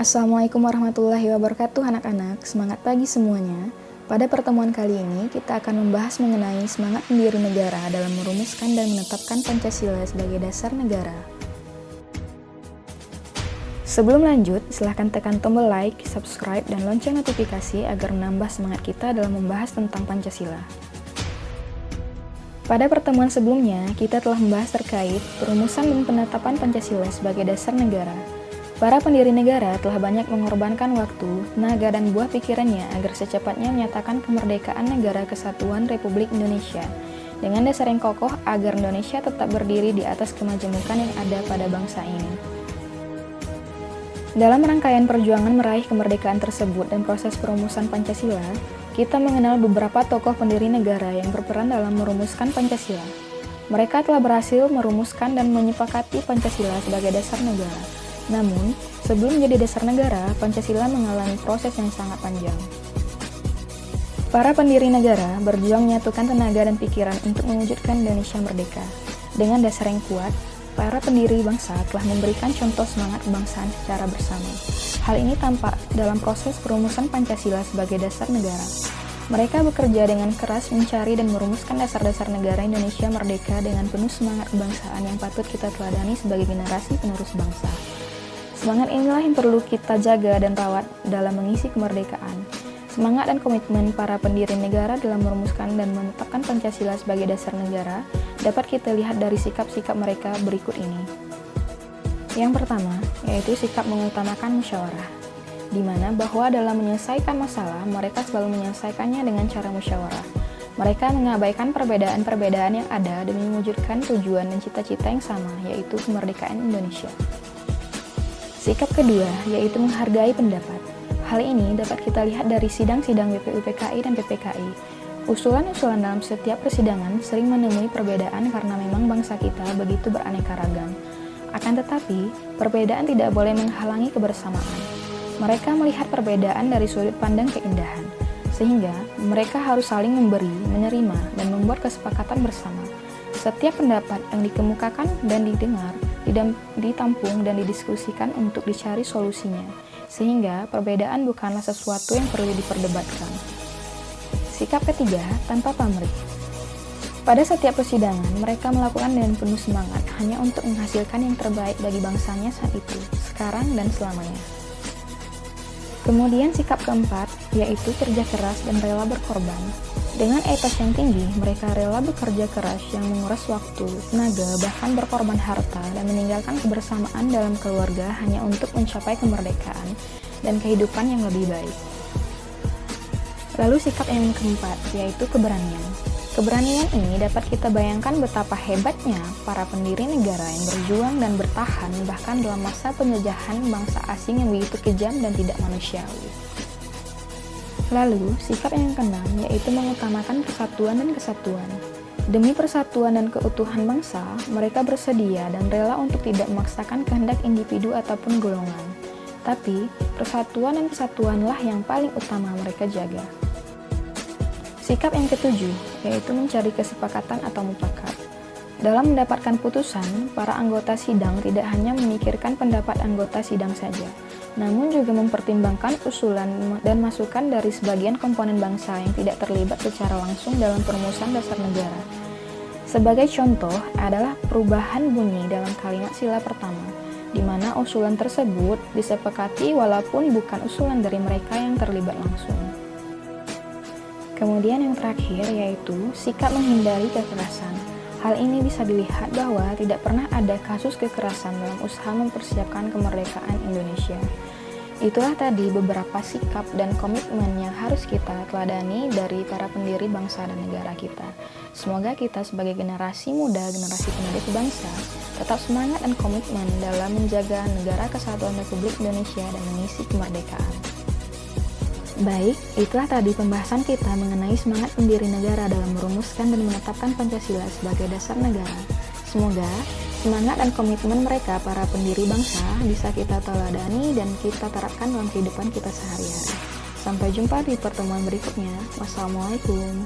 Assalamualaikum warahmatullahi wabarakatuh anak-anak, semangat pagi semuanya. Pada pertemuan kali ini kita akan membahas mengenai semangat pendiri negara dalam merumuskan dan menetapkan Pancasila sebagai dasar negara. Sebelum lanjut, silahkan tekan tombol like, subscribe, dan lonceng notifikasi agar menambah semangat kita dalam membahas tentang Pancasila. Pada pertemuan sebelumnya, kita telah membahas terkait perumusan dan penetapan Pancasila sebagai dasar negara. Para pendiri negara telah banyak mengorbankan waktu, tenaga, dan buah pikirannya agar secepatnya menyatakan kemerdekaan negara kesatuan Republik Indonesia dengan dasar yang kokoh agar Indonesia tetap berdiri di atas kemajemukan yang ada pada bangsa ini. Dalam rangkaian perjuangan meraih kemerdekaan tersebut dan proses perumusan Pancasila, kita mengenal beberapa tokoh pendiri negara yang berperan dalam merumuskan Pancasila. Mereka telah berhasil merumuskan dan menyepakati Pancasila sebagai dasar negara. Namun, sebelum menjadi dasar negara, Pancasila mengalami proses yang sangat panjang. Para pendiri negara berjuang menyatukan tenaga dan pikiran untuk mewujudkan Indonesia merdeka. Dengan dasar yang kuat, para pendiri bangsa telah memberikan contoh semangat kebangsaan secara bersama. Hal ini tampak dalam proses perumusan Pancasila sebagai dasar negara. Mereka bekerja dengan keras mencari dan merumuskan dasar-dasar negara Indonesia merdeka dengan penuh semangat kebangsaan yang patut kita teladani sebagai generasi penerus bangsa. Semangat inilah yang perlu kita jaga dan rawat dalam mengisi kemerdekaan. Semangat dan komitmen para pendiri negara dalam merumuskan dan menetapkan Pancasila sebagai dasar negara dapat kita lihat dari sikap-sikap mereka berikut ini. Yang pertama, yaitu sikap mengutamakan musyawarah, di mana bahwa dalam menyelesaikan masalah, mereka selalu menyelesaikannya dengan cara musyawarah. Mereka mengabaikan perbedaan-perbedaan yang ada demi mewujudkan tujuan dan cita-cita yang sama, yaitu kemerdekaan Indonesia. Sikap kedua, yaitu menghargai pendapat. Hal ini dapat kita lihat dari sidang-sidang BPUPKI dan PPKI. Usulan-usulan dalam setiap persidangan sering menemui perbedaan karena memang bangsa kita begitu beraneka ragam. Akan tetapi, perbedaan tidak boleh menghalangi kebersamaan. Mereka melihat perbedaan dari sudut pandang keindahan, sehingga mereka harus saling memberi, menerima, dan membuat kesepakatan bersama. Setiap pendapat yang dikemukakan dan didengar, ditampung dan didiskusikan untuk dicari solusinya, sehingga perbedaan bukanlah sesuatu yang perlu diperdebatkan. Sikap ketiga, tanpa pamrih. Pada setiap persidangan, mereka melakukan dengan penuh semangat hanya untuk menghasilkan yang terbaik bagi bangsanya saat itu, sekarang, dan selamanya. Kemudian sikap keempat, yaitu kerja keras dan rela berkorban. Dengan etos yang tinggi, mereka rela bekerja keras yang menguras waktu, tenaga, bahkan berkorban harta dan meninggalkan kebersamaan dalam keluarga hanya untuk mencapai kemerdekaan dan kehidupan yang lebih baik. Lalu sikap yang keempat, yaitu keberanian. Keberanian ini dapat kita bayangkan betapa hebatnya para pendiri negara yang berjuang dan bertahan bahkan dalam masa penjajahan bangsa asing yang begitu kejam dan tidak manusiawi. Lalu, sikap yang keenam yaitu mengutamakan persatuan dan kesatuan. Demi persatuan dan keutuhan bangsa, mereka bersedia dan rela untuk tidak memaksakan kehendak individu ataupun golongan. Tapi, persatuan dan kesatuanlah yang paling utama mereka jaga. Sikap yang ketujuh yaitu mencari kesepakatan atau mufakat. Dalam mendapatkan putusan, para anggota sidang tidak hanya memikirkan pendapat anggota sidang saja, namun juga mempertimbangkan usulan dan masukan dari sebagian komponen bangsa yang tidak terlibat secara langsung dalam perumusan dasar negara. Sebagai contoh adalah perubahan bunyi dalam kalimat sila pertama, di mana usulan tersebut disepakati walaupun bukan usulan dari mereka yang terlibat langsung. Kemudian yang terakhir yaitu sikap menghindari kekerasan. Hal ini bisa dilihat bahwa tidak pernah ada kasus kekerasan dalam usaha mempersiapkan kemerdekaan Indonesia. Itulah tadi beberapa sikap dan komitmen yang harus kita teladani dari para pendiri bangsa dan negara kita. Semoga kita sebagai generasi muda, generasi penerus bangsa, tetap semangat dan komitmen dalam menjaga negara kesatuan Republik Indonesia dan mengisi kemerdekaan. Baik, itulah tadi pembahasan kita mengenai semangat pendiri negara dalam merumuskan dan menetapkan Pancasila sebagai dasar negara. Semoga semangat dan komitmen mereka para pendiri bangsa bisa kita teladani dan kita terapkan dalam kehidupan kita sehari-hari. Sampai jumpa di pertemuan berikutnya. Wassalamualaikum.